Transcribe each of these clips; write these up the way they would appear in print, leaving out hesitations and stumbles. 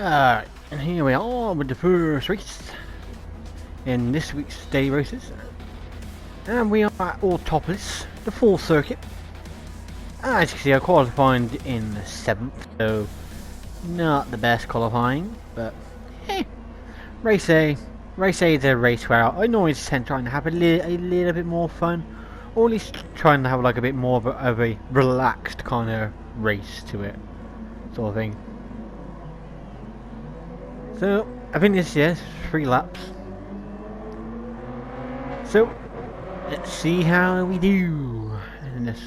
And here we are with the first race in this week's day races. And we are at Autopolis, the full circuit. As you can see, I qualified in the 7th, so not the best qualifying, but race A. Race A is a race where I normally tend trying to have a little bit more fun, or at least trying to have like a bit more of a relaxed kind of race to it, sort of thing. So, I think this is 3 laps. So, let's see how we do in this.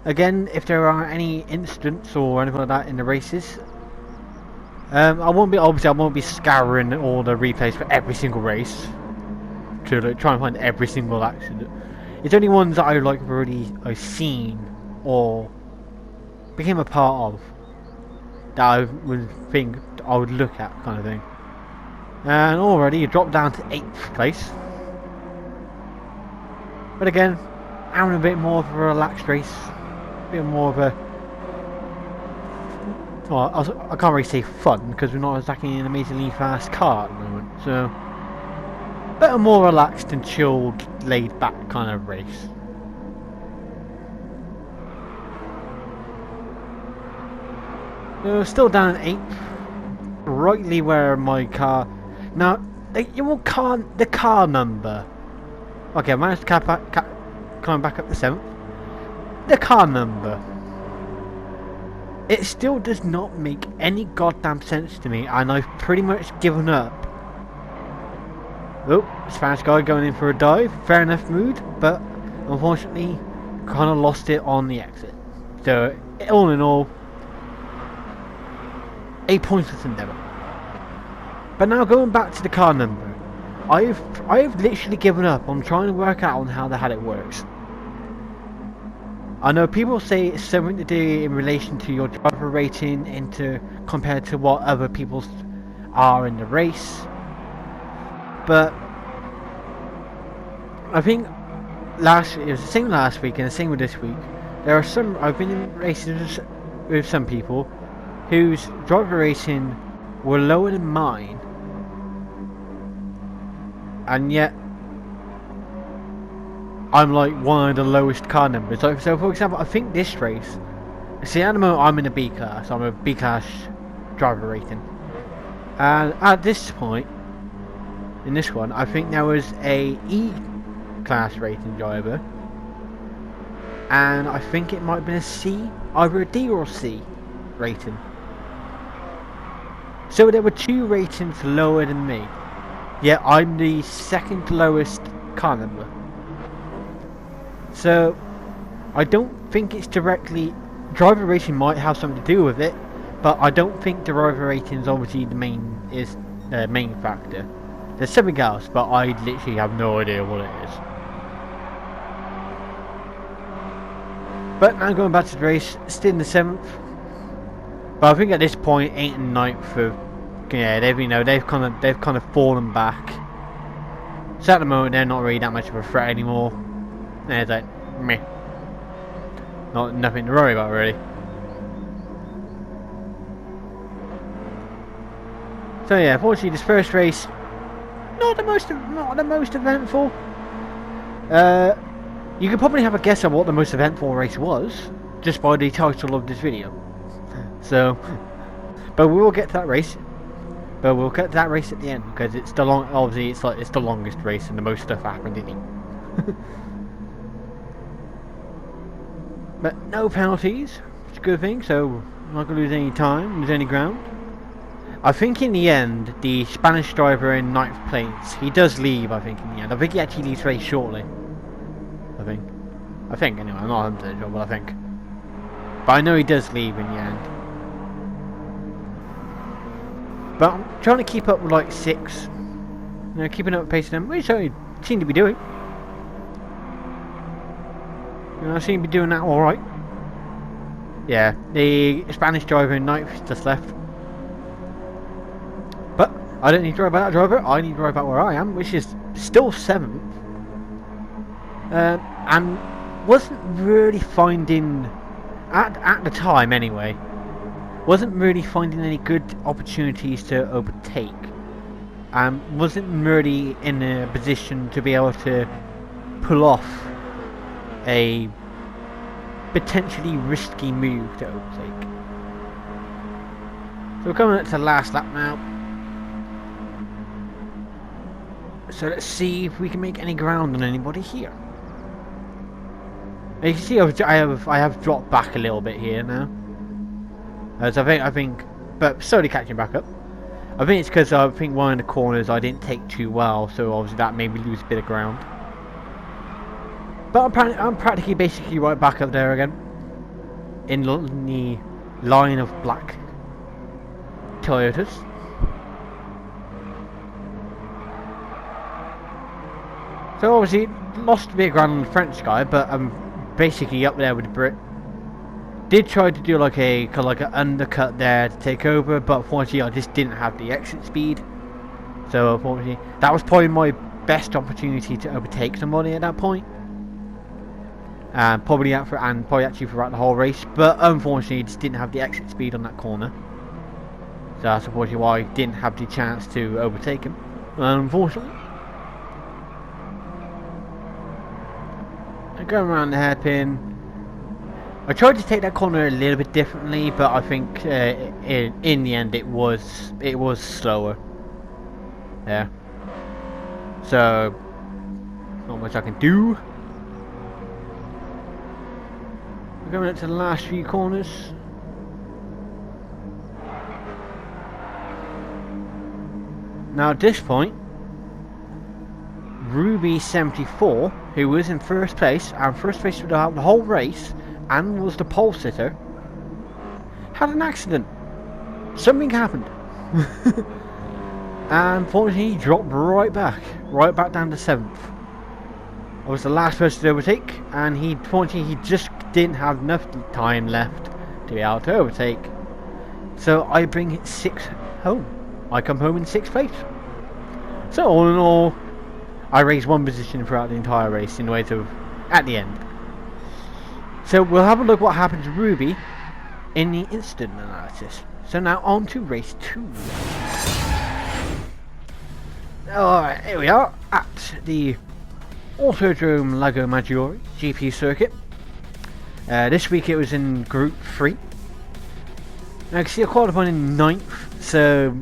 Again, if there are any incidents or anything like that in the races, I won't be scouring all the replays for every single race to try and find every single accident. It's only ones that I've seen or became a part of that I would think I would look at, kind of thing. And already you dropped down to 8th place. But again, having a bit more of a relaxed race, a bit more of a, well, I can't really say fun because we're not exactly an amazingly fast car at the moment. So, but a more relaxed and chilled, laid back kind of race. So still down at 8th, rightly where my car. Now, the car number. Okay, I managed to climb back up to 7th. The car number. It still does not make any goddamn sense to me, and I've pretty much given up. Oh, Spanish guy going in for a dive. Fair enough mood, but unfortunately, kind of lost it on the exit. So, all in all, a pointless endeavour. But now going back to the car number, I've literally given up on trying to work out on how the hell it works. I know people say it's something to do in relation to your driver rating compared to what other people are in the race, but I think it was the same last week and the same with this week. I've been in races with some people whose driver rating were lower than mine, and yet I'm like one of the lowest car numbers. So for example, I think this race, see at the moment I'm in a B class, I'm a B class driver rating, and at this point in this one I think there was a E class rating driver, and I think it might have been a C, either a D or a C rating. So there were 2 ratings lower than me, yet I'm the 2nd lowest car number. So I don't think it's directly, driver rating might have something to do with it, but I don't think the driver rating is obviously the main factor. There's something else, but I literally have no idea what it is. But now going back to the race, still in the 7th. But I think at this point, 8th and 9th, they've kind of fallen back. So at the moment, they're not really that much of a threat anymore. And it's like, meh, nothing to worry about really. So yeah, unfortunately, this first race, not the most eventful. You could probably have a guess on what the most eventful race was just by the title of this video. So, but we will get to that race. But we'll get to that race at the end because it's the it's the longest race and the most stuff happened in it. But no penalties, it's a good thing. So I'm not gonna lose any time, lose any ground. I think in the end, the Spanish driver in 9th place, he does leave. I think in the end, I think he actually leaves very shortly. I think anyway. I'm not 100% sure, but I think. But I know he does leave in the end. But I'm trying to keep up with like 6. Keeping up with pace of them, which I seem to be doing. I seem to be doing that alright. Yeah, the Spanish driver in 9th just left. But I don't need to worry about that driver, I need to worry about where I am, which is still 7th. And wasn't really finding, at the time anyway, wasn't really finding any good opportunities to overtake. Wasn't really in a position to be able to pull off a potentially risky move to overtake. So we're coming up to the last lap now. So let's see if we can make any ground on anybody here. You can see I have dropped back a little bit here now. So I think, but slowly catching back up. I think it's because I think one of the corners I didn't take too well, so obviously that made me lose a bit of ground. But I'm practically basically right back up there again, in the line of black Toyotas. So obviously lost a bit of ground on the French guy, but I'm basically up there with the Brit. Did try to do like an undercut there to take over, but unfortunately I just didn't have the exit speed. So unfortunately that was probably my best opportunity to overtake somebody at that point. Probably actually throughout the whole race, but unfortunately just didn't have the exit speed on that corner. So that's unfortunately why I didn't have the chance to overtake him. Unfortunately. Going around the hairpin. I tried to take that corner a little bit differently, but I think in the end it was slower. Yeah. So not much I can do. We're going up to the last few corners. Now at this point, Ruby74, who was in first place throughout the whole race and was the pole sitter, had an accident. Something happened. And unfortunately he dropped right back down to 7th. I was the last person to overtake, and unfortunately he just didn't have enough time left to be able to overtake. So I bring it 6th home. I come home in 6th place. So all in all, I raised 1 position throughout the entire race in the way of at the end. So we'll have a look what happened to Ruby in the incident analysis. So now on to race 2. Alright, here we are at the Autodrome Lago Maggiore GP circuit. This week it was in Group 3. Now you can see I qualified in 9th, so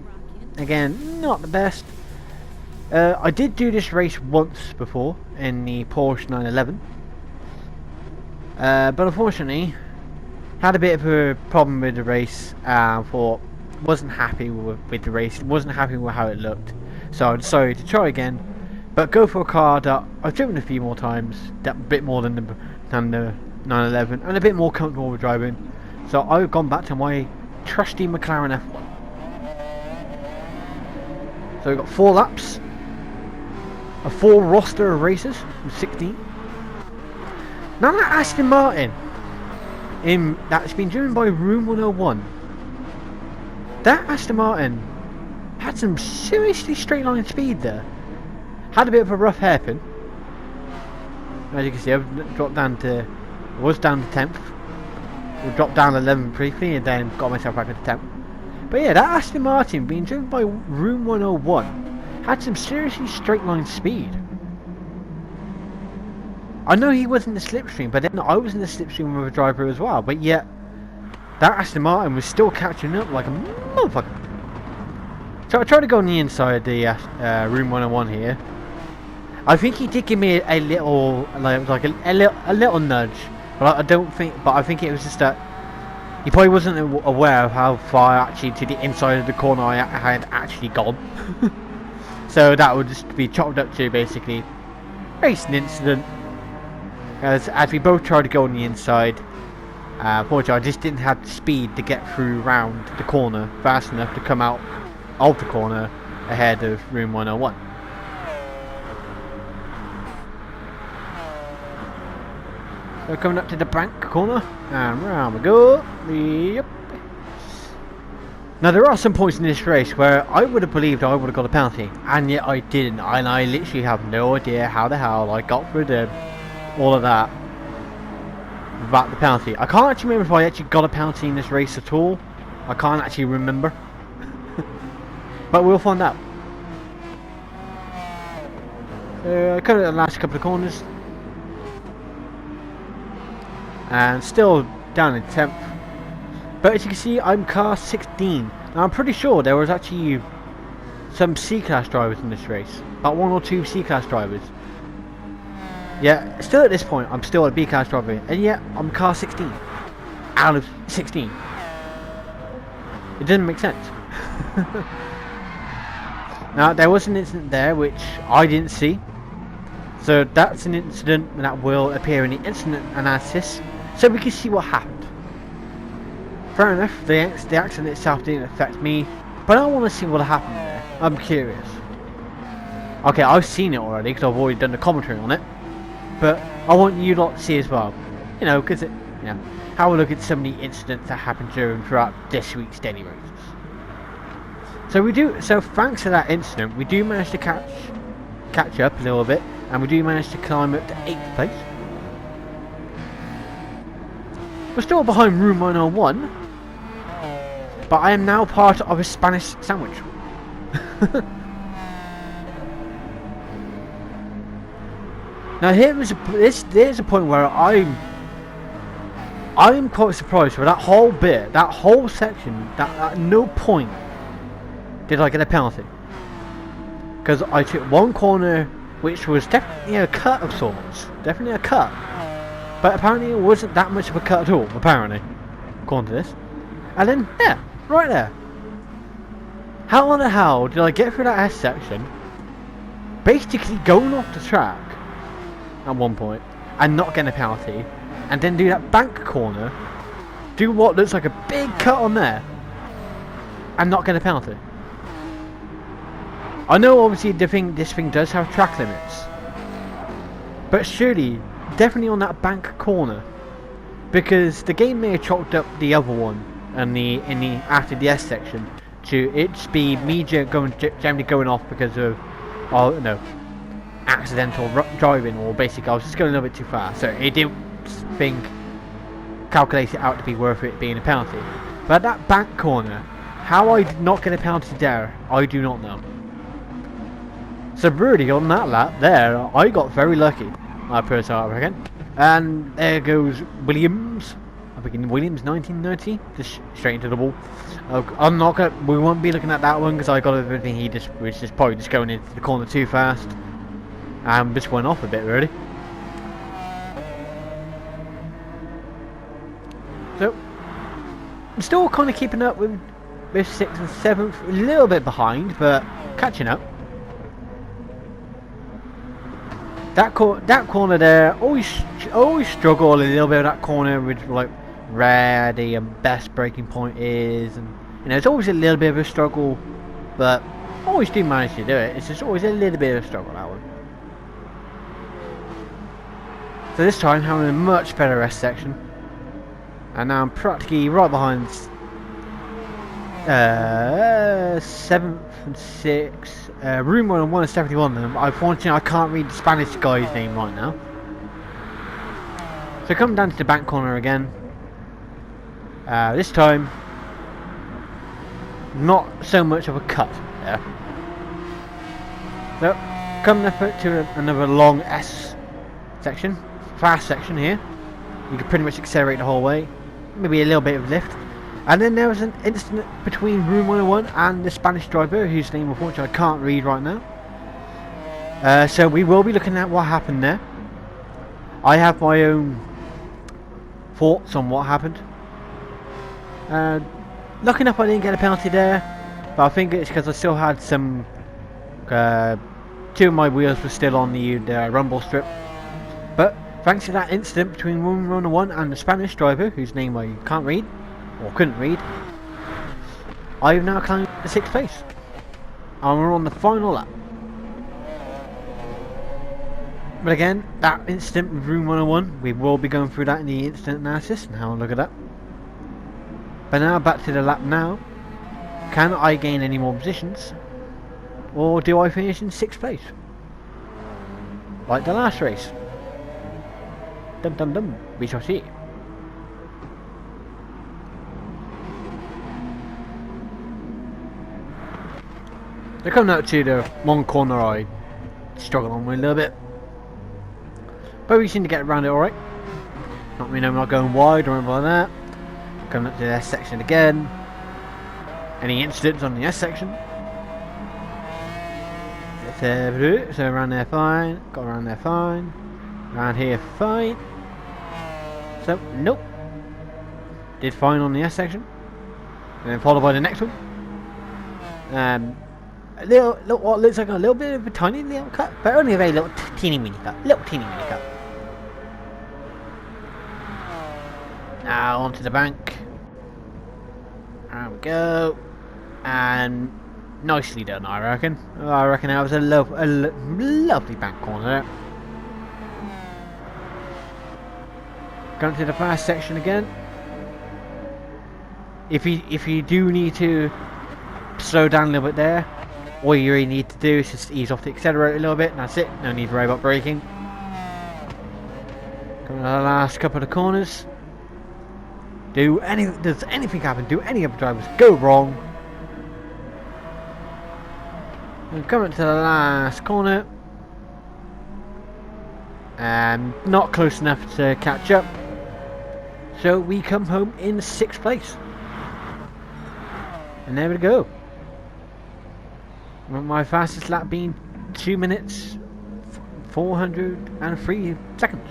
again, not the best. I did do this race once before in the Porsche 911, but unfortunately had a bit of a problem with the race. Wasn't happy with the race, wasn't happy with how it looked, so I decided to try again, but go for a car that I've driven a few more times, that a bit more than the 911, and a bit more comfortable with driving. So I've gone back to my trusty McLaren F1. So we've got 4 laps. A full roster of races with 16. Now that Aston Martin, that's been driven by Room 101. That Aston Martin had some seriously straight line speed there. Had a bit of a rough hairpin. As you can see, I've dropped down to, was down to 10th. We dropped down 11th briefly and then got myself back to 10th. But yeah, that Aston Martin being driven by Room 101 had some seriously straight line speed. I know he was in the slipstream, but then I was in the slipstream with a driver as well. But yet, that Aston Martin was still catching up like a motherfucker. So I tried to go on the inside the Room 101 here. I think he did give me a little, a little nudge, but I don't think. But I think it was just that he probably wasn't aware of how far actually to the inside of the corner I had actually gone. So that would just be chopped up to basically racing incident. As we both tried to go on the inside, unfortunately I just didn't have the speed to get through round the corner fast enough to come out of the corner ahead of Room 101. So coming up to the bank corner, and round we go. Yep. Now there are some points in this race where I would have believed I would have got a penalty, and yet I didn't, and I literally have no idea how the hell I got through all of that without the penalty. I can't actually remember if I actually got a penalty in this race at all, I can't actually remember. But we'll find out. Cut the last couple of corners. And still down in 10th. But as you can see, I'm car 16. Now I'm pretty sure there was actually some C-Class drivers in this race. About 1 or 2 C-Class drivers. Yeah, still at this point, I'm still a B-Class driver. And yet, I'm car 16. Out of 16. It doesn't make sense. Now, there was an incident there which I didn't see. So that's an incident that will appear in the incident analysis. So we can see what happened. Fair enough, the accident itself didn't affect me, but I want to see what happened there. I'm curious. Okay, I've seen it already because I've already done the commentary on it, but I want you lot to see as well. You know, because have a look at some of the incidents that happened throughout this week's daily races. So thanks to that incident, we do manage to catch up a little bit, and we do manage to climb up to 8th place. We're still behind room 101. But I am now part of a Spanish sandwich. Now here's a point where I'm quite surprised for that whole bit, that whole section, that at no point did I get a penalty. Because I took one corner which was definitely a cut of sorts. Definitely a cut. But apparently it wasn't that much of a cut at all, apparently. According to this. And then, yeah. Right there. How on the hell did I get through that S section, basically going off the track at one point and not getting a penalty, and then do that bank corner, do what looks like a big cut on there, and not get a penalty? I know obviously this thing does have track limits, but surely, definitely on that bank corner, because the game may have chalked up the other one. And after the S section to its be me generally going off because of accidental driving, or basically I was just going a little bit too fast, so it didn't calculate it out to be worth it being a penalty. But that back corner, how I did not get a penalty there, I do not know. So really on that lap there, I got very lucky. I reckon. And there goes Williams. Williams 1990, just straight into the wall. We won't be looking at that one because I got everything. He was just probably just going into the corner too fast, and just went off a bit really. So I'm still kind of keeping up with 6th and 7th, a little bit behind, but catching up. That corner there, always struggle a little bit with that corner with like where the best braking point is, and it's always a little bit of a struggle, but always do manage to do it. It's just always a little bit of a struggle, that one. So this time having a much better S section, and now I'm practically right behind 7th and 6th. Room 101 is definitely one of them. Unfortunately, I can't read the Spanish guy's name right now. So coming down to the back corner again. This time, not so much of a cut there. So coming up to another long S section, fast section here. You can pretty much accelerate the whole way. Maybe a little bit of lift. And then there was an incident between room 101 and the Spanish driver, whose name unfortunately I can't read right now. So we will be looking at what happened there. I have my own thoughts on what happened. Lucky enough I didn't get a penalty there, but I think it's because I still had some 2 of my wheels were still on the rumble strip. But thanks to that incident between room 101 and the Spanish driver, whose name I can't read, or couldn't read, I've now climbed the 6th place, and we're on the final lap. But again, that incident with room 101, we will be going through that in the incident analysis and have a look at that. But now back to the lap now. Can I gain any more positions, or do I finish in 6th place like the last race? Dum dum dum, we shall see. They're coming out to the one corner I struggle on with a little bit. But we seem to get around it alright. Not me, I'm not going wide or anything like that. Coming up to the S section again. Any incidents on the S section? So around there fine. Got around there fine. Around here fine. So, nope. Did fine on the S section. And then followed by the next one. What looks like a little bit of a tiny little cut, but only a very little teeny mini cut. Little teeny mini cut. Now onto the bank. There we go. And nicely done, I reckon. I reckon that was a lovely bank corner there. Going to the fast section again. If you do need to slow down a little bit there, all you really need to do is just ease off the accelerator a little bit, and that's it. No need to worry about braking. Coming to the last couple of corners. Does anything happen? Do any other drivers go wrong? And coming to the last corner. Not close enough to catch up. So we come home in 6th place. And there we go. My fastest lap being 2 minutes 403 seconds.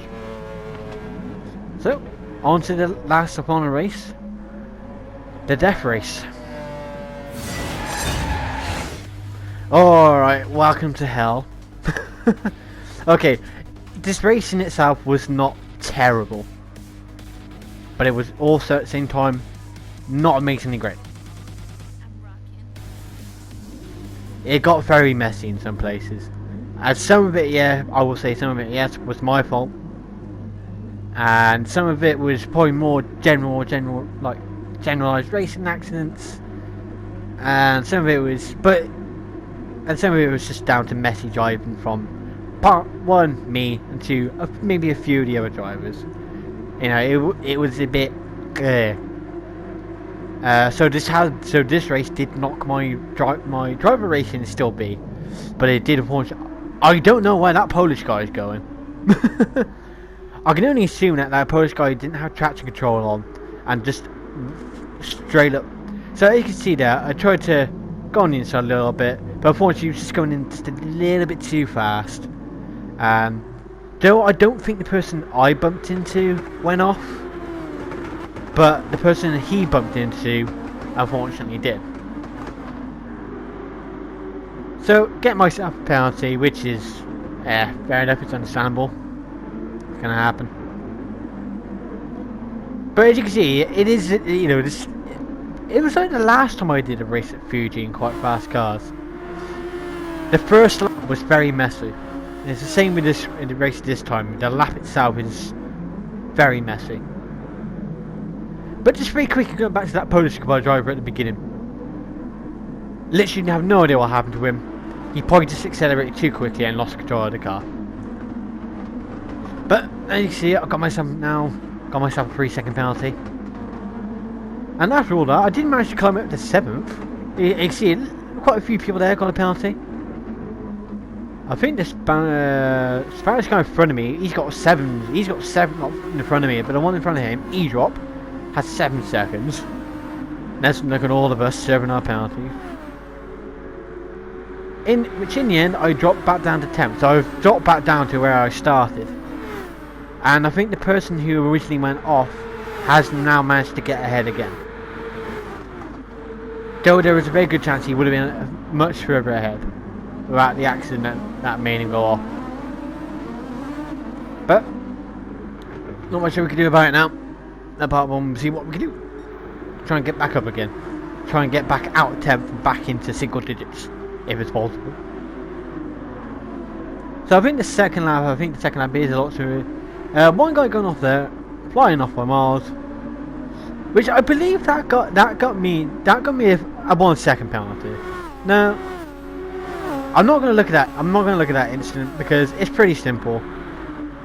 So, on to the last upon a race. The death race. Alright, welcome to hell. Okay, this race in itself was not terrible. But it was also at the same time not amazingly great. It got very messy in some places. And some of it, yeah, I will say some of it, yes, was my fault. And some of it was probably more generalised racing accidents. And some of it was, just down to messy driving from part one, me, and two, maybe a few of the other drivers. You know, it was a bit. So this race did knock my driver racing still be, but it did unfortunately. I don't know where that Polish guy is going. I can only assume that Polish guy didn't have traction control on and just straight up. So as you can see there, I tried to go on the inside a little bit, but unfortunately he was just going in just a little bit too fast. Though I don't think the person I bumped into went off, but the person he bumped into unfortunately did. So get myself a penalty, which is fair enough, it's understandable. It's gonna happen. But as you can see, it is, you know, this. It was like the last time I did a race at Fuji in quite fast cars. The first lap was very messy. And it's the same with this in the race this time. The lap itself is very messy. But just very quickly going back to that Polish car driver at the beginning. Literally have no idea what happened to him. He probably just accelerated too quickly and lost control of the car. But as you can see, I've got myself a 3-second penalty. And after all that, I did manage to climb up to 7th. You can see quite a few people there got a penalty. I think this Spanish guy in front of me, he's got 7. He's got 7 in front of me, but the one in front of him, E-drop, has 7 seconds. Let's look at all of us serving our penalty. Which in the end, I dropped back down to 10th. So I've dropped back down to where I started. And I think the person who originally went off has now managed to get ahead again. Though there was a very good chance he would have been much further ahead without the accident that made him go off. But not much we can do about it now. Apart from see what we can do. Try and get back up again. Try and get back out of 10th and back into single digits, if it's possible. So I think the second lap is a lot smoother. One guy going off there, flying off by miles, which I believe that got me a 1 second penalty. Now, I'm not going to look at that. I'm not going to look at that incident because it's pretty simple.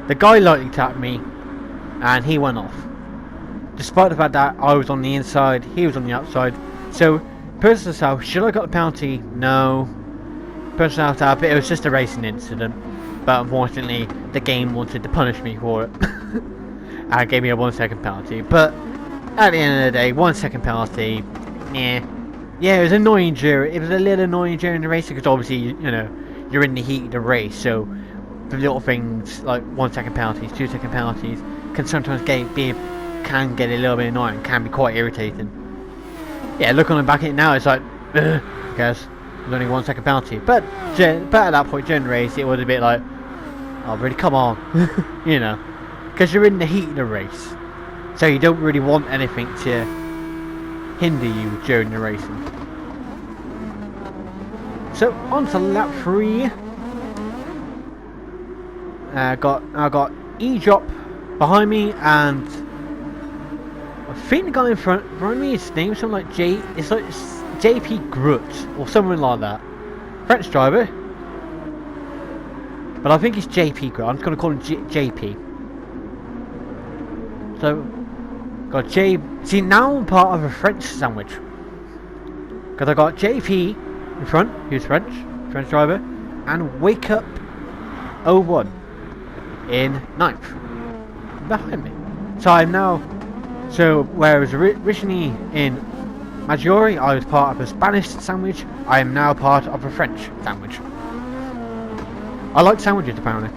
The guy lightly tapped me, and he went off. Despite the fact that I was on the inside, he was on the outside. So, person herself, should I got the penalty? No. personality out, but it was just a racing incident. But unfortunately, the game wanted to punish me for it. And gave me a 1 second penalty. But at the end of the day, 1 second penalty, yeah. Yeah, it was annoying it was a little annoying during the race because obviously, you know, you're in the heat of the race, so the little things like 1 second penalties, 2 second penalties can sometimes get a little bit annoying, can be quite irritating. Yeah, looking back at it now, it's like, I guess there's only 1 second penalty. But at that point during the race, it was a bit like, oh really, come on, you know, because you're in the heat of the race, so you don't really want anything to hinder you during the racing. So on to lap 3. I got E-Drop behind me, and I think the guy in front of me, his name is something like it's like JP Grut or something like that. French driver, but I think it's JP Grut. I'm just gonna call him JP. So got J. See, now I'm part of a French sandwich because I got JP in front, who's French driver, and Wake Up 01 in 9th behind me. So I'm now. So whereas originally in Maggiore I was part of a Spanish sandwich, I am now part of a French sandwich. I like sandwiches apparently.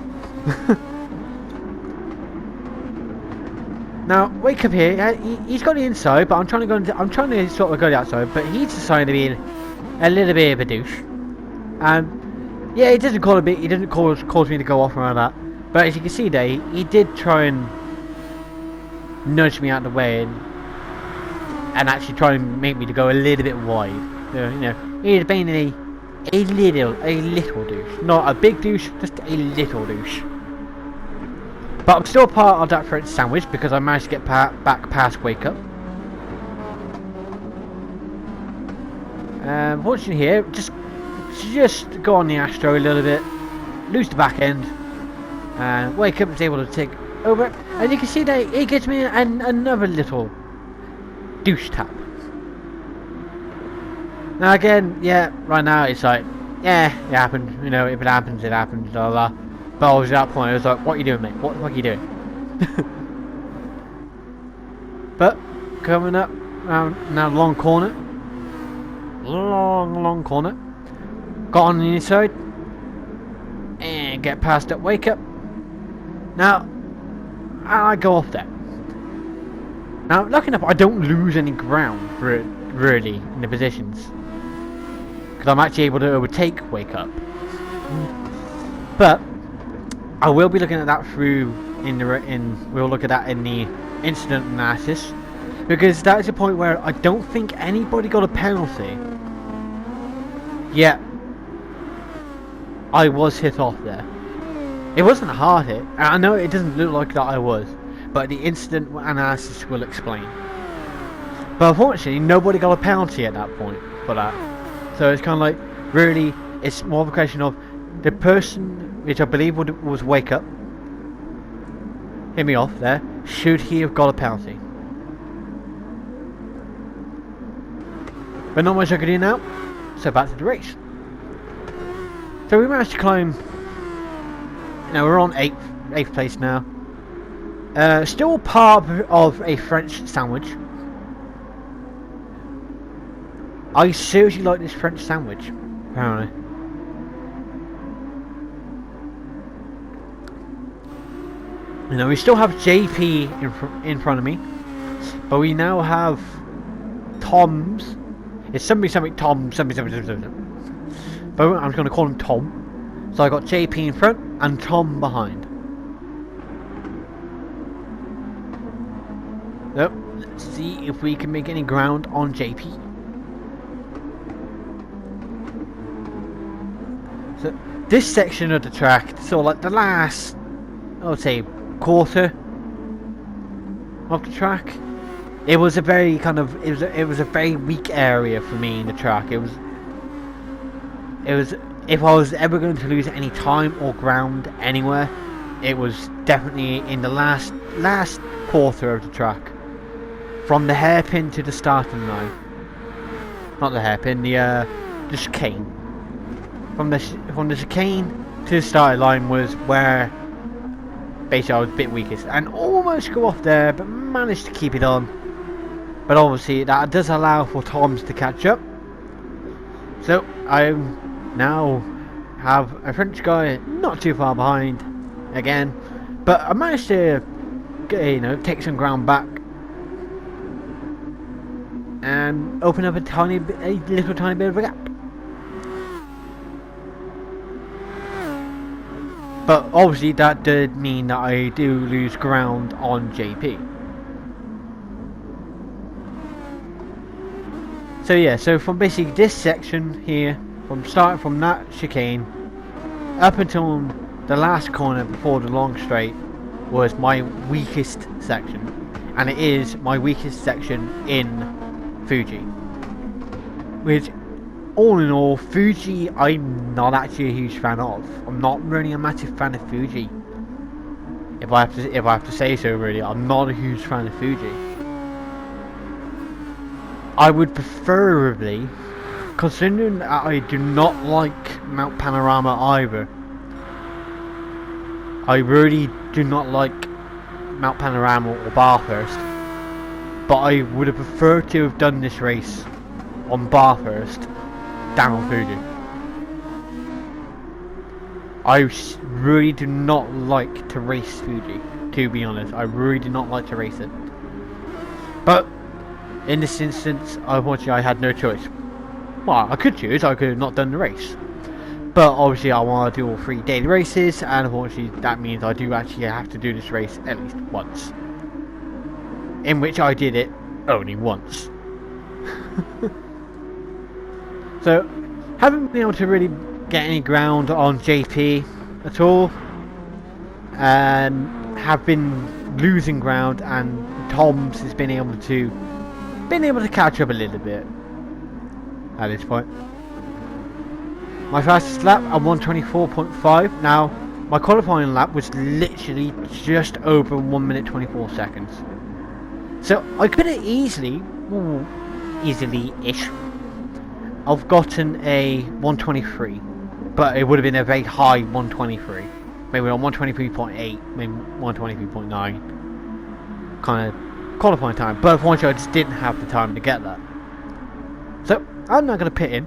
Now, Wake Up here, he's got the inside, but I'm trying to sort of go the outside, but he's decided to be a little bit of a douche. And yeah, he doesn't cause me to go off around that. But as you can see there, he did try and nudge me out of the way and actually try and make me to go a little bit wide. So, you know, he's being a little douche, not a big douche, just a little douche. But I'm still part of that French sandwich because I managed to get back past Wake Up. Watching here, just go on the Astro a little bit, lose the back end, and Wake Up is able to take over. And you can see that it gives me another little douche tap. Now again, yeah, right now it's like, yeah, it happened. You know, if it happens, it happens. Blah blah. But I was at that point, I was like, what are you doing, mate? What the fuck are you doing? But, coming up, now long corner. Long corner. Got on the inside. And get past that Wake Up. Now, I go off there. Now, lucky enough, I don't lose any ground, really, in the positions. Because I'm actually able to overtake Wake Up. But I will be looking at that we'll look at that in the incident analysis, because that is a point where I don't think anybody got a penalty. Yet I was hit off there. It wasn't a hard hit. I know it doesn't look like that I was, but the incident analysis will explain. But unfortunately, nobody got a penalty at that point for that. So it's kind of like, really, it's more of a question of the person, which I believe was Wake Up, hit me off there, should he have got a penalty? But not much I can do now, so back to the race. So we managed to climb, now we're on 8th place now. Still part of a French sandwich. I seriously like this French sandwich, apparently. You know, we still have JP in front of me, but we now have Tom's. It's something Tom, something. But I'm just going to call him Tom. So I got JP in front and Tom behind. So let's see if we can make any ground on JP. So this section of the track, so like the last, I would say, quarter of the track, it was a very it was a very weak area for me in the track. It was if I was ever going to lose any time or ground anywhere, it was definitely in the last quarter of the track, from the hairpin to the starting line. Not the hairpin, the chicane. from the chicane to the starting line was where basically I was a bit weakest, and almost go off there, but managed to keep it on. But obviously that does allow for Toms to catch up. So I now have a French guy not too far behind again, but I managed to take some ground back and open up a little tiny bit of a gap. But obviously that did mean that I do lose ground on JP. So yeah, so from basically this section here, from starting from that chicane up until the last corner before the long straight, was my weakest section, and it is my weakest section in Fuji. Which, all in all, Fuji I'm not actually a huge fan of. I'm not really a massive fan of Fuji. If I have to say so, really, I'm not a huge fan of Fuji. I would preferably, considering that I do not like Mount Panorama either. I really do not like Mount Panorama or Bathurst, but I would have preferred to have done this race on Bathurst than on Fuji. I really do not like to race Fuji, to be honest. I really do not like to race it. But in this instance, unfortunately, I had no choice. Well, I could choose, I could have not done the race. But obviously I want to do all 3 daily races, and unfortunately that means I do actually have to do this race at least once. In which I did it only once. So, haven't been able to really get any ground on JP at all. And have been losing ground, and Toms has been able to catch up a little bit at this point. My fastest lap at 1:24.5. Now, my qualifying lap was literally just over 1 minute 24 seconds. So I could have easily-ish, I've gotten a 123, but it would have been a very high 123. Maybe on 123.8, maybe 123.9 kind of qualifying time. But unfortunately, I just didn't have the time to get that. So I'm not going to pit in.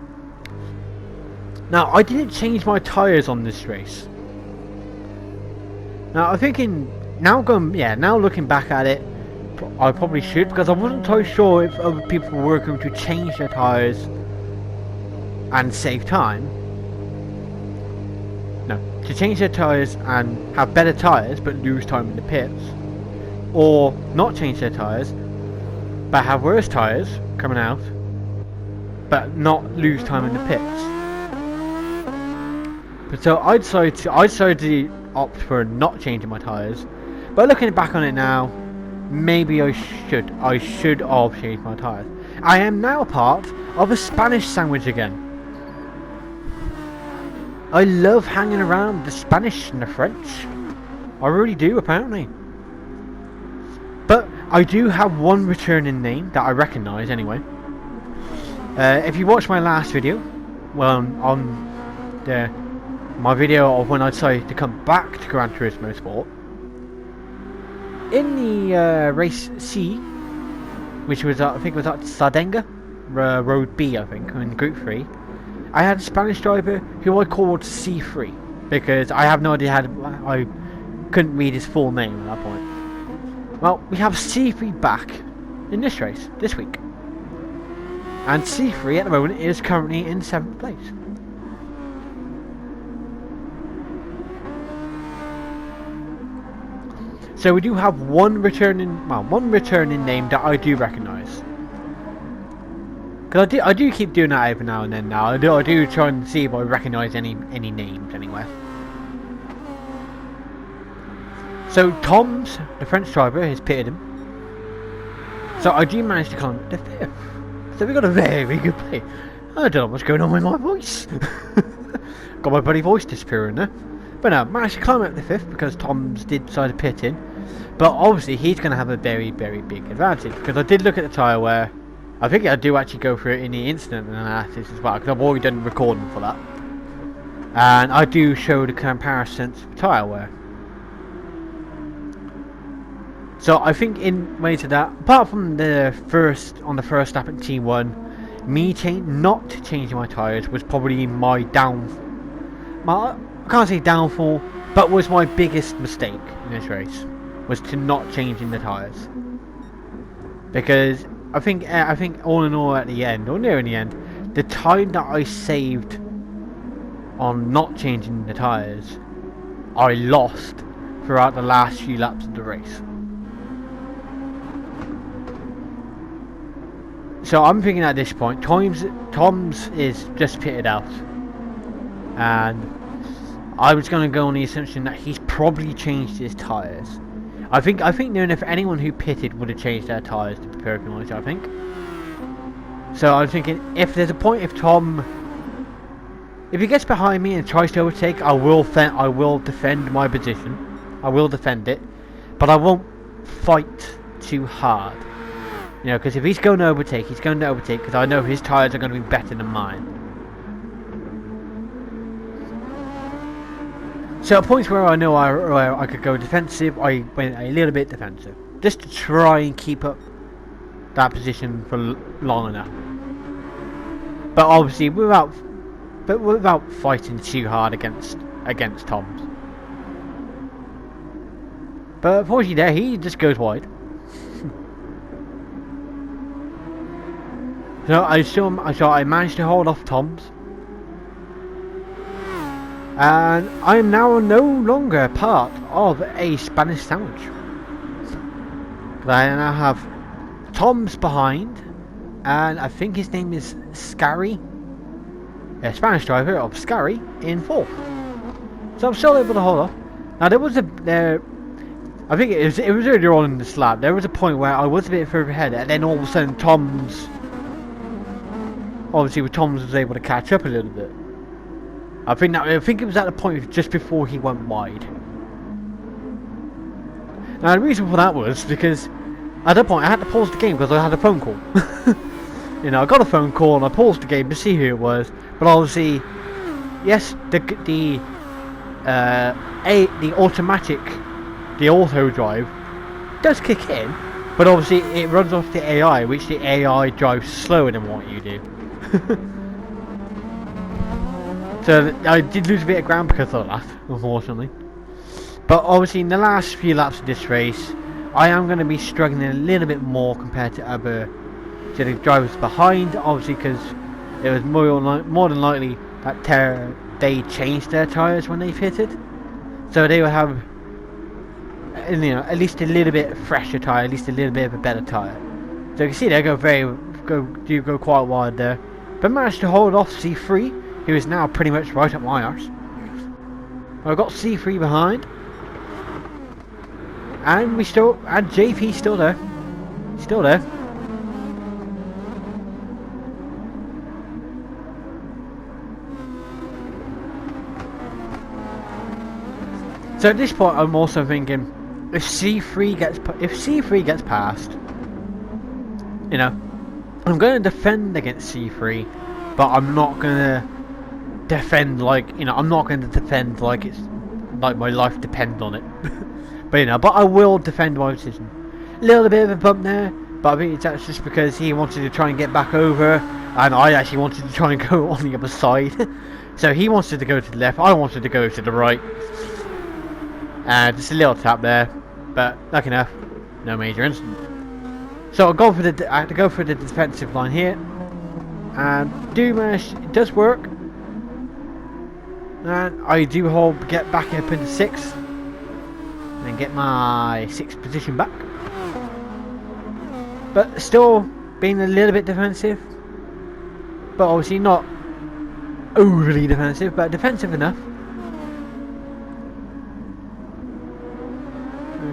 Now, I didn't change my tyres on this race. Now, I'm thinking, now looking back at it, I probably should, because I wasn't totally sure if other people were going to change their tyres and save time. No, to change their tyres and have better tyres but lose time in the pits. Or not change their tyres, but have worse tyres coming out, but not lose time in the pits. But so I decided to opt for not changing my tyres. But looking back on it now, maybe I should have changed my tyres. I am now part of a Spanish sandwich again. I love hanging around the Spanish and the French. I really do, apparently. But I do have one returning name that I recognise anyway. If you watched my last video, well, on my video of when I decided to come back to Gran Turismo Sport, in the race C, which was I think it was at Sardenga, Road B, I think, in Group 3, I had a Spanish driver who I called C3 because I have no idea I couldn't read his full name at that point. Well, we have C3 back in this race this week, and C3 at the moment is currently in 7th place. So we do have one returning name that I do recognise. Because I do keep doing that every now and then. Now I do try and see if I recognise any names anywhere. So Tom's, the French driver, has pitted him. So I do manage to climb the 5th. So we got a very good play. I don't know what's going on with my voice. Got my bloody voice disappearing there. But no, managed to climb up the 5th because Tom's did decide to pit in. But obviously he's going to have a very, very big advantage, because I did look at the tyre wear. I think I do actually go through it in the incident analysis as well, because I've already done recording for that. and I do show the comparisons of tyre wear. So I think in way to that, apart from the first lap at T1, me not changing my tyres was probably my downfall. I can't say downfall, but was my biggest mistake in this race, was to not changing the tyres. Because I think all in all at the end, or near in the end, the time that I saved on not changing the tyres, I lost throughout the last few laps of the race. So I'm thinking at this point, Tom's is just pitted out, and I was going to go on the assumption that he's probably changed his tyres. I think knowing if anyone who pitted would have changed their tyres, to be perfectly honest, I think. So I'm thinking, if there's a point, if he gets behind me and tries to overtake, I will defend my position. I will defend it, but I won't fight too hard. You know, because if he's going to overtake, because I know his tyres are going to be better than mine. So at points where I know I could go defensive, I went a little bit defensive. Just to try and keep up that position for long enough. But obviously without fighting too hard against Tom's. But unfortunately there, he just goes wide. So I managed to hold off Tom's, and I am now no longer part of a Spanish sandwich. I now have Tom's behind, and I think his name is Scary, a Spanish driver of Scary, in fourth. So I'm still able to hold off. Now there was I think it was earlier on in this lap. There was a point where I was a bit further ahead, and then all of a sudden Tom's was able to catch up a little bit. I think it was at the point just before he went wide. Now the reason for that was because at that point I had to pause the game because I had a phone call. You know, I got a phone call and I paused the game to see who it was. But obviously, yes, the auto drive does kick in, but obviously it runs off the AI, which the AI drives slower than what you do. So I did lose a bit of ground because of that, unfortunately. But obviously in the last few laps of this race, I am going to be struggling a little bit more compared to the drivers behind, obviously because it was more than likely that they changed their tyres when they pitted. So they will have, you know, at least a little bit fresher tyre, at least a little bit of a better tyre. So you can see they go quite wide there. But managed to hold off C3, who is now pretty much right up my arse. I've got C3 behind, and JP still there. Still there. So at this point, I'm also thinking, if C3 gets past, you know, I'm going to defend against C3, but I'm not going to defend like it's like my life depends on it. But I will defend my position. A little bit of a bump there, but I think that's just because he wanted to try and get back over, and I actually wanted to try and go on the other side. So he wanted to go to the left, I wanted to go to the right. Just a little tap there, but lucky enough, no major incident. So I had to go for the defensive line here, and it does work, and I do get back up into 6th, and get my 6th position back. But still being a little bit defensive, but obviously not overly defensive, but defensive enough.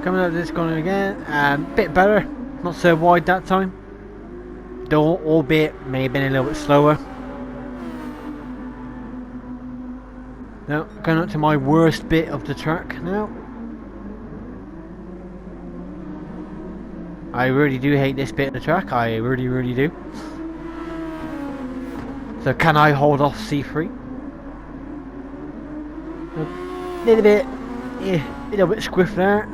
Coming up this corner again, and a bit better, not so wide that time, though albeit may have been a little bit slower. Now going up to my worst bit of the track now. I really do hate this bit of the track, I really do. So can I hold off C3? A little bit squiff there.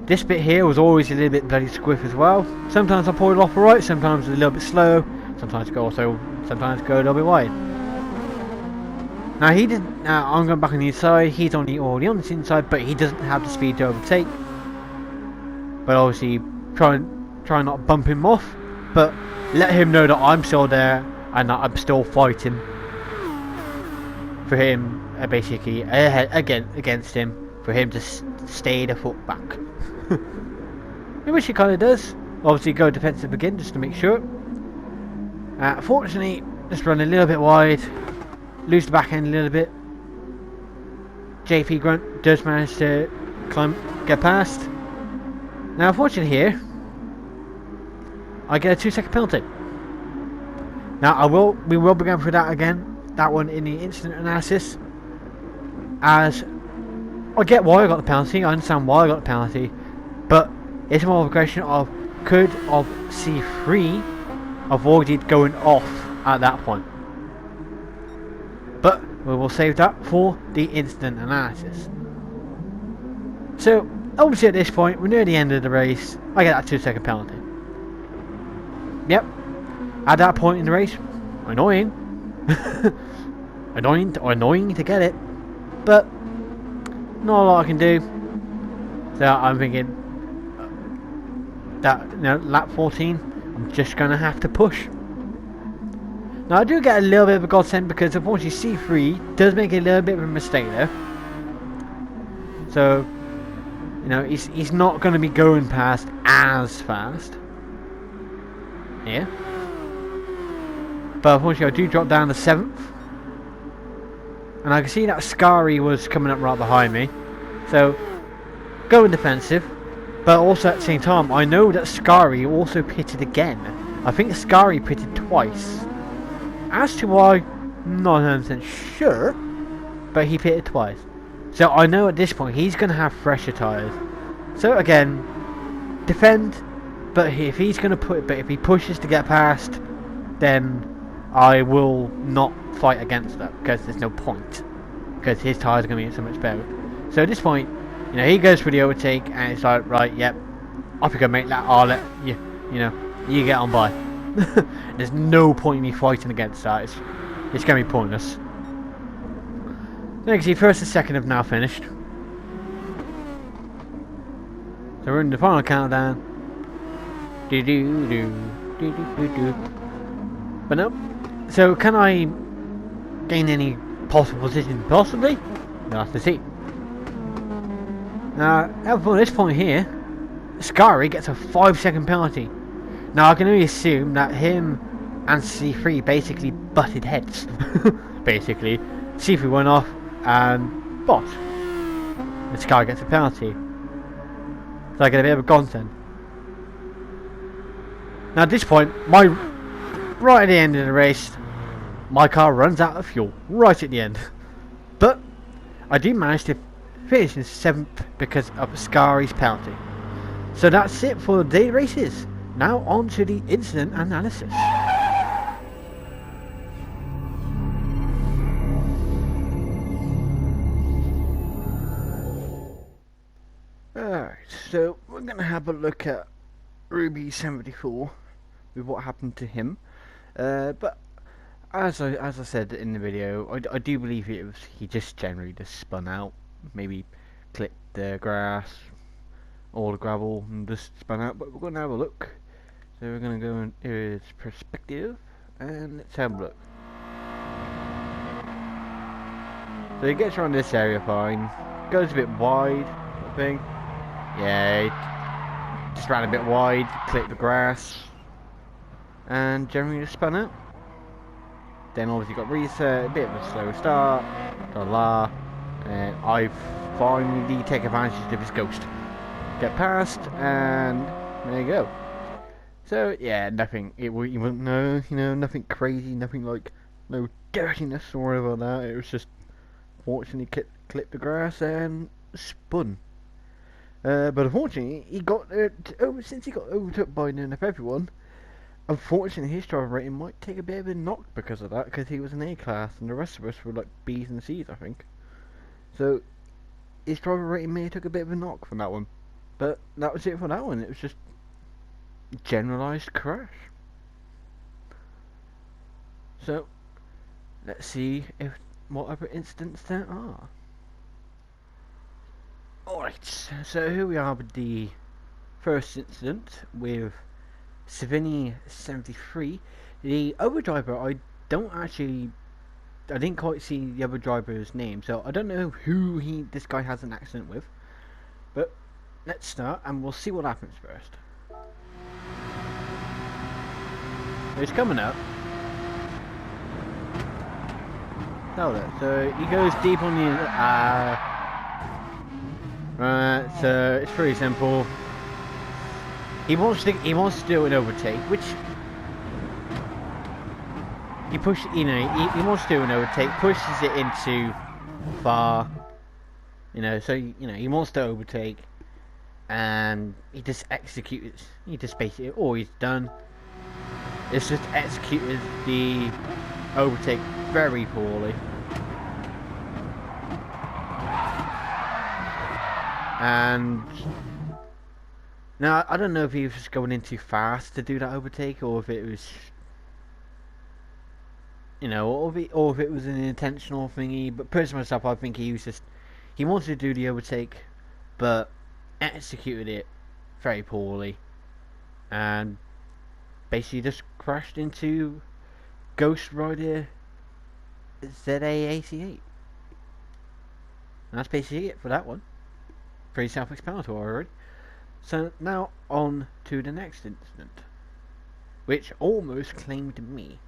This bit here was always a little bit bloody squiff as well. Sometimes I pull it off alright, sometimes a little bit slow, sometimes go a little bit wide. Now he didn't. Now I'm going back on the inside. He's already on the inside, but he doesn't have the speed to overtake. But obviously, try not bump him off, but let him know that I'm still there and that I'm still fighting for him. Basically, against him, for him to stay the foot back. Which he kind of does. Obviously, go defensive again just to make sure. Fortunately, just run a little bit wide, lose the back end a little bit. JP Grunt does manage to get past. Now, unfortunately here, I get a 2-second penalty. Now, we will be going through that again. That one in the incident analysis. As I get why I got the penalty, I understand why I got the penalty, but it's more of a question of could C3 avoided going off at that point. But we will save that for the incident analysis. So obviously at this point, we're near the end of the race. I get that 2-second penalty. Yep. At that point in the race, annoying. annoying to get it, but not a lot I can do. So I'm thinking that lap 14, I'm just gonna have to push. Now I do get a little bit of a godsend because unfortunately C3 does make a little bit of a mistake there. So he's not going to be going past as fast here. But unfortunately I do drop down to 7th. And I can see that Scary was coming up right behind me. So, going defensive. But also at the same time, I know that Scary also pitted again. I think Scary pitted twice. As to why, not 100% sure. But he pitted twice. So I know at this point he's going to have fresher tyres. So again, defend. But if he's going to if he pushes to get past, then I will not fight against that because there's no point, because his tyres are going to be so much better. So at this point, he goes for the overtake and it's like, right, yep, off you go mate, I'll let you, you get on by. There's no point in me fighting against that. It's going to be pointless. So you can see first and second have now finished. So we're in the final countdown. But no. So can I gain any possible position? Possibly. We'll have to see. Now, at this point here, Scary gets a 5-second penalty. Now I can only assume that him and C3 basically butted heads. Basically, C3 went off and bot. And Scary gets a penalty. So I get a bit of a godsend. Now at this point, right at the end of the race, my car runs out of fuel right at the end. But I do manage to finish in 7th because of Scary's penalty. So that's it for the day races. Now on to the incident analysis. Alright, so we're going to have a look at Ruby 74 with what happened to him. But as I said in the video, I do believe he just generally just spun out, maybe clipped the grass or the gravel and just spun out. But we're going to have a look. So we're going to go into his perspective and let's have a look. So he gets around this area fine, goes a bit wide, I think. Yeah, just ran a bit wide, clipped the grass, and generally just spun out. Then obviously got reset, a bit of a slow start, and I finally take advantage of his ghost. Get past, and there you go. So yeah, nothing, you wouldn't know, nothing crazy, nothing like, no dirtiness or whatever like that. It was just, fortunately clipped the grass and spun. But unfortunately, he got since he got overtook by nearly everyone. Unfortunately, his driver rating might take a bit of a knock because of that, because he was an A class and the rest of us were like B's and C's, I think. So his driver rating may have took a bit of a knock from that one. But that was it for that one. It was just generalised crash. So let's see if what other incidents there are. Alright, so here we are with the first incident with Savini 73. The other driver, I didn't quite see the other driver's name, so I don't know who this guy has an accident with. But let's start and we'll see what happens first. He's coming up. So he goes deep on the right, so it's pretty simple. He wants to do an overtake, which he wants to do an overtake, pushes it into far, so he wants to overtake, and he just executes. He just basically all he's done is just executed the overtake very poorly. And now I don't know if he was just going in too fast to do that overtake, or if it was, or if it was an intentional thingy. But personally myself, I think he wanted to do the overtake, but executed it very poorly, and basically just crashed into Ghost Rider ZA88. And that's basically it for that one. Pretty self-explanatory already. So now on to the next incident, which almost claimed me.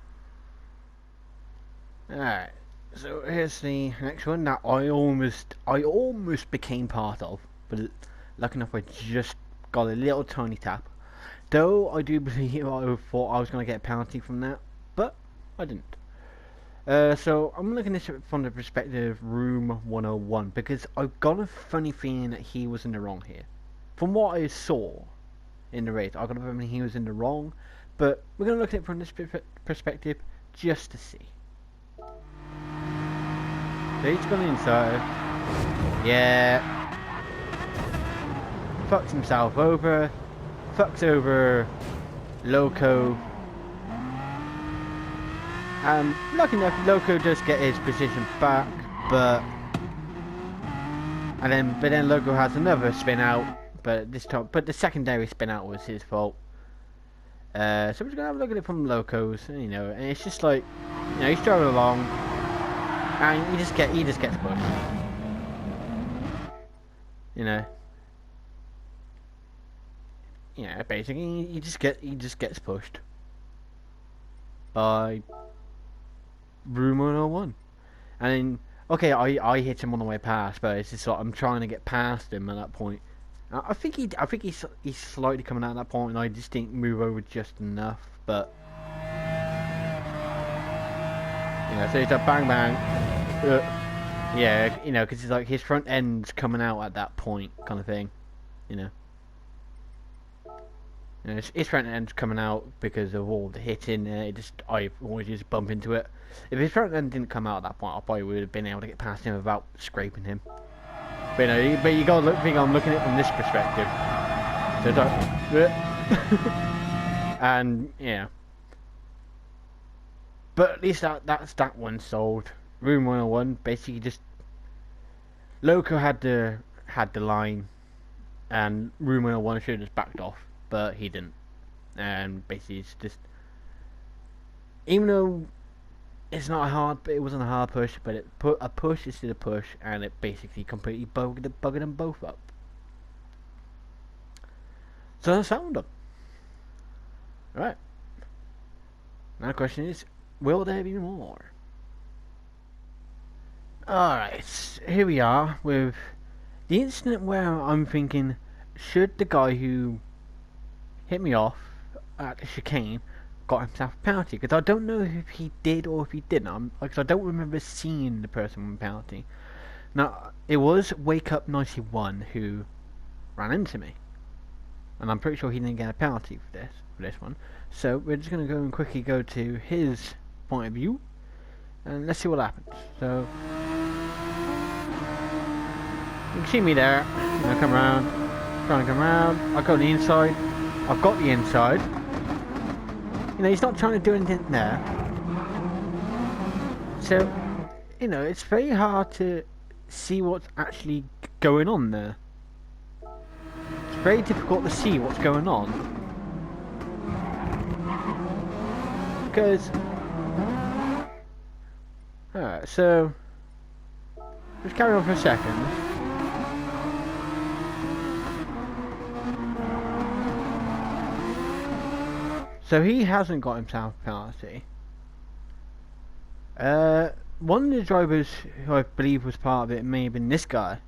Alright, so here's the next one that I almost became part of, but lucky enough I just got a little tiny tap. Though I do believe I thought I was going to get a penalty from that, but I didn't. So I'm looking at it from the perspective of Room 101, because I've got a funny feeling that he was in the wrong here. From what I saw in the race, I've got a feeling he was in the wrong, but we're going to look at it from this perspective just to see. So he's gone inside. Yeah. Fucks himself over. Fucks over Loco. Lucky enough, Loco does get his position back, but then Loco has another spin out, but this time, the secondary spin out was his fault. So we're just gonna have a look at it from Loco's, and it's just like, he's driving along, and he just gets pushed. Basically, he just gets pushed by Room 101. And then, okay, I hit him on the way past, but it's just like I'm trying to get past him at that point. I think he's slightly coming out at that point, and I just didn't move over just enough. But so it's a bang bang. Yeah, because it's like his front end's coming out at that point, kind of thing. His front end's coming out because of all the hitting. I always just bump into it. If his front end didn't come out at that point, I probably would have been able to get past him without scraping him. But you gotta think I'm looking at it from this perspective. So and yeah. But at least that's that one solved. Room 101 basically just Loco had the line, and Room 101 should have just backed off. But he didn't, and basically it's just, even though it's not it wasn't a hard push, but a push is still a push, and it basically completely buggered them both up. So that's that one done. Right. Now the question is, will there be more? Alright, here we are with the incident where I'm thinking, should the guy who hit me off at the chicane got himself a penalty? Because I don't know if he did or if he didn't. Because I don't remember seeing the person with a penalty. Now, it was Wake Up 91 who ran into me, and I'm pretty sure he didn't get a penalty for this one. So we're just going to go and quickly go to his point of view, and let's see what happens. So You can see me there. You know, come around. Trying to come around. I go on the inside. I've got the inside. You know, he's not trying to do anything there. So, you know, it's very hard to see what's actually going on there. It's very difficult to see what's going on. Because... Alright, so... Just carry on for a second. So he hasn't got himself a penalty. One of the drivers who I believe was part of it may have been this guy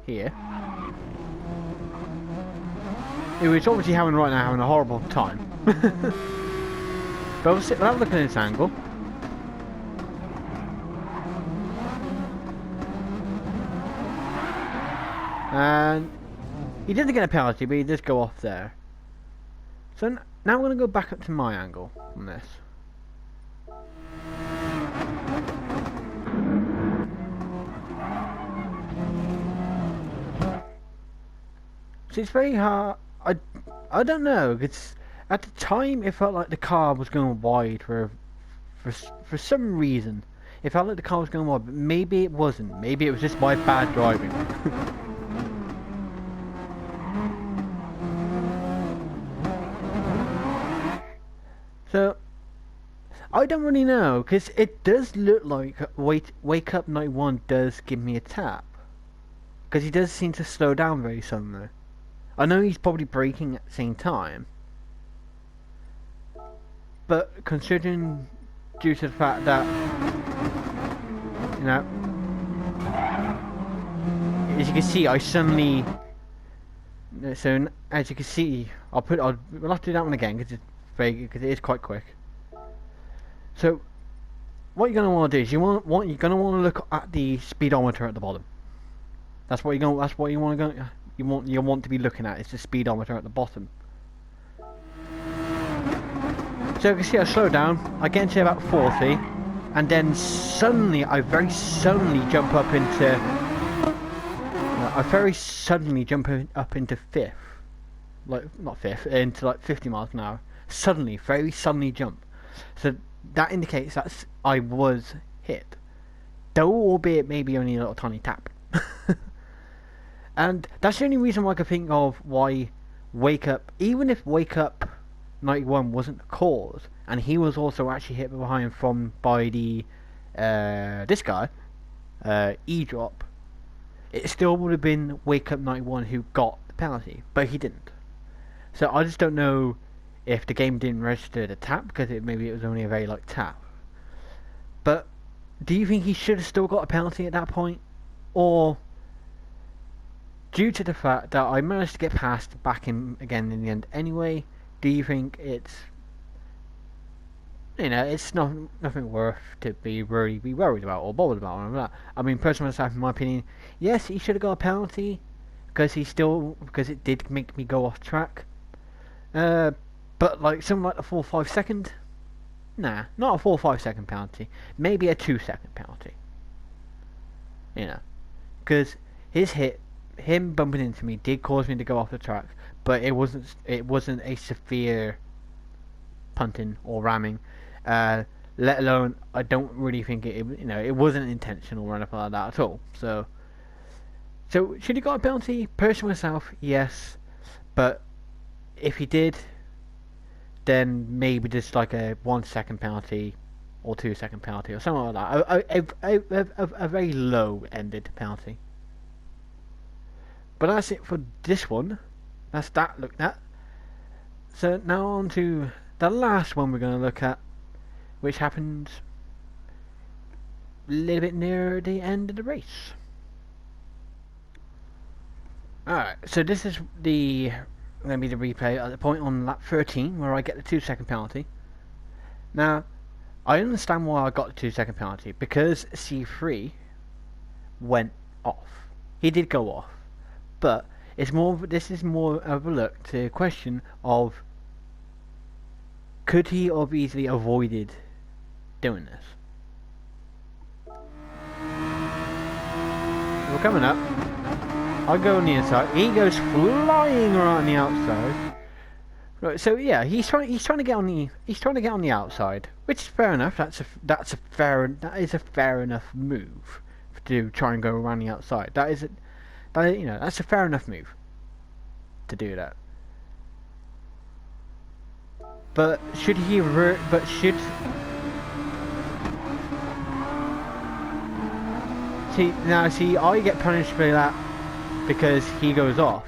here, who is obviously having a horrible time. But we'll have a look at this angle. And he didn't get a penalty, but he does go off there. So now I'm going to go back up to my angle on this. So it's very hard. I don't know. It's at the time it felt like the car was going wide for some reason. It felt like the car was going wide, but maybe it wasn't. Maybe it was just my bad driving. So, I don't really know, because it does look like Wake Up 91 does give me a tap. Because he does seem to slow down very suddenly. I know he's probably braking at the same time. But considering, due to the fact that, you know, as you can see, I suddenly, so as you can see, we'll have to do that one again, because it is quite quick. So what you're going to want to do is you're going to want to look at the speedometer at the bottom. That's what you want to be looking at, is the speedometer at the bottom. So you can see I slow down, I get into about 40, and then suddenly I very suddenly jump up into fifth, like not fifth, into like 50 miles an hour. Suddenly, very suddenly jump. So that indicates that I was hit, though albeit maybe only a little tiny tap. And that's the only reason why I could think of why Wake Up, even if Wake Up 91 wasn't the cause, and he was also actually hit behind by the this guy, E-Drop, it still would have been Wake Up 91 who got the penalty, but he didn't. So I just don't know if the game didn't register the tap, because maybe it was only a very light tap. But do you think he should have still got a penalty at that point? Or, due to the fact that I managed to get past back in again in the end anyway, do you think it's, you know, it's nothing worth to be worried about or bothered about or that? I mean, personally myself, in my opinion, yes, he should have got a penalty, because it did make me go off track. But like something like a 4 or 5 second, nah, not a 4 or 5 second penalty, maybe a 2 second penalty. You know, because him bumping into me did cause me to go off the track, but it wasn't a severe punting or ramming. Let alone, I don't really think it wasn't intentional or anything like that at all. So should he got a penalty? Personally myself, yes, but if he did, then maybe just like a 1 second penalty or 2 second penalty or something like that. A very low ended penalty. But that's it for this one. That's that looked at. So now on to the last one we're going to look at, which happened a little bit near the end of the race. Alright, so this is going to be the replay at the point on lap 13 where I get the 2 second penalty. Now, I understand why I got the 2 second penalty, because C3 went off. He did go off, but this is more of a look to the question of, could he have easily avoided doing this? We're coming up. I go on the inside. He goes flying right on the outside. Right, so yeah, he's trying to get on the outside, which is fair enough. That is a fair enough move to try and go around the outside. That's a fair enough move to do that. But should see, I get punished for that because he goes off.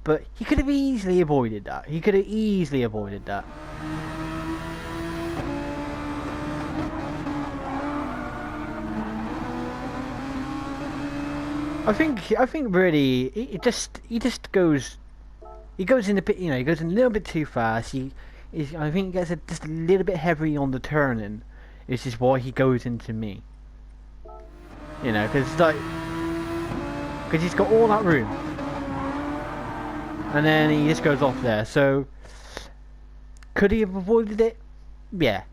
But he could have easily avoided that. I think really he just goes in a bit, he goes in a little bit too fast. I think he gets just a little bit heavy on the turning. This is why he goes into me. Because he's got all that room. And then he just goes off there. So could he have avoided it? Yeah,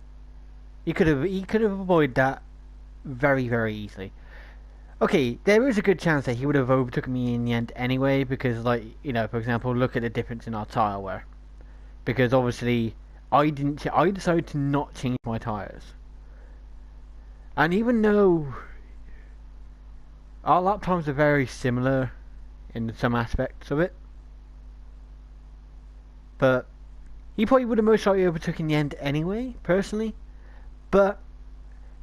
he could have avoided that very, very easily. Okay, there is a good chance that he would have overtaken me in the end anyway, because for example, look at the difference in our tyre wear. Because obviously I decided to not change my tyres. And even though our lap times are very similar in some aspects of it, but he probably would have most likely overtook in the end anyway, personally. But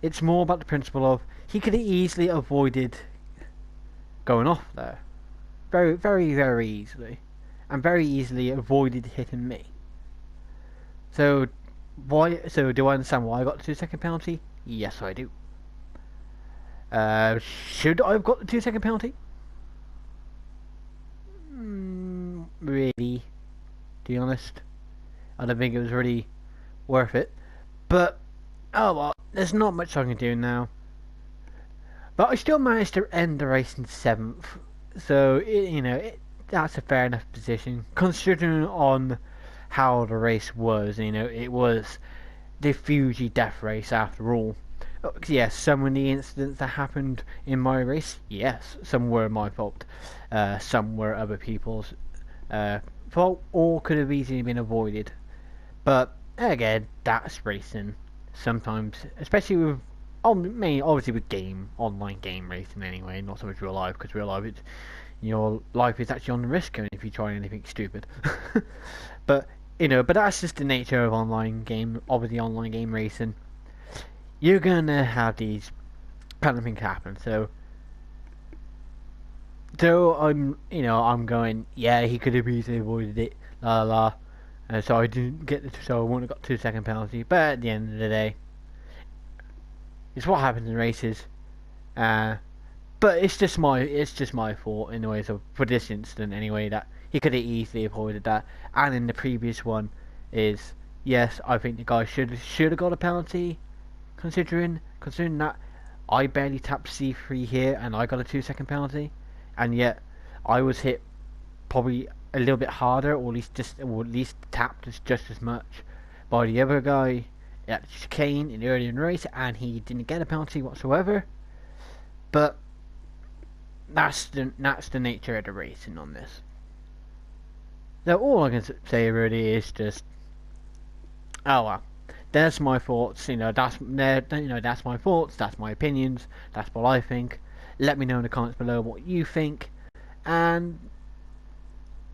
it's more about the principle of he could have easily avoided going off there. Very, very, very easily. And very easily avoided hitting me. So do I understand why I got the 2-second penalty? Yes, I do. Should I have got the 2-second penalty? Really? To be honest, I don't think it was really worth it. But oh well, there's not much I can do now. But I still managed to end the race in 7th, so that's a fair enough position considering on how the race was. It was the Fuji death race after all. Yes, some of the incidents that happened in my race, yes, some were my fault, some were other people's fault, or could have easily been avoided. But again, that's racing. Sometimes, especially with, obviously with online game racing anyway, not so much real life, because real life, your life is actually on the risk if you try anything stupid. But that's just the nature of online game racing. You're gonna have these kind of things happen. So I'm going, yeah, he could have easily avoided it, la la la. So I wouldn't have got 2-second penalty. But at the end of the day, it's what happens in races. But it's just my fault in the way. So for this incident anyway, that he could have easily avoided that. And in the previous one, is yes, I think the guy should have got a penalty. Considering that I barely tapped C3 here and I got a 2-second penalty, and yet I was hit probably a little bit harder, or at least tapped just as much by the other guy at chicane in the earlier in the race, and he didn't get a penalty whatsoever. But that's the nature of the racing on this. So all I can say really is just, oh well. That's my thoughts. That's my thoughts. That's my opinions. That's what I think. Let me know in the comments below what you think. And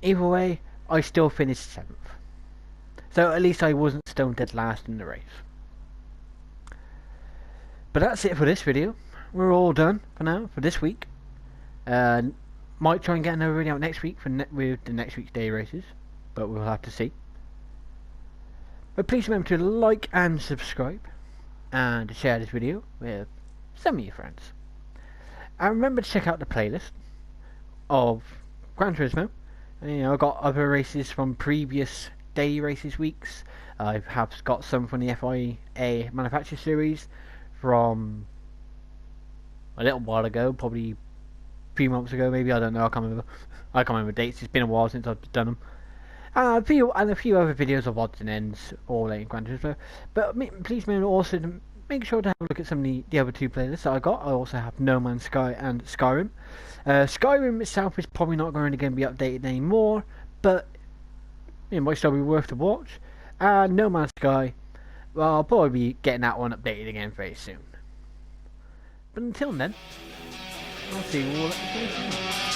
either way, I still finished 7th. So at least I wasn't stone dead last in the race. But that's it for this video. We're all done for now for this week. Might try and get another video out next week with the next week's day races, but we'll have to see. But please remember to like and subscribe, and to share this video with some of your friends. And remember to check out the playlist of Gran Turismo. I've got other races from previous day races weeks. I have got some from the FIA Manufacturer Series from a little while ago, probably 3 months ago, maybe. I don't know. I can't remember dates. It's been a while since I've done them. And a few other videos of odds and ends all in Gran Turismo. But please remember also to make sure to have a look at some of the other two playlists that I got. I also have No Man's Sky and Skyrim. Skyrim itself is probably not going to be updated anymore, but it might still be worth the watch. And No Man's Sky, well, I'll probably be getting that one updated again very soon. But until then, I'll see you all at the next time.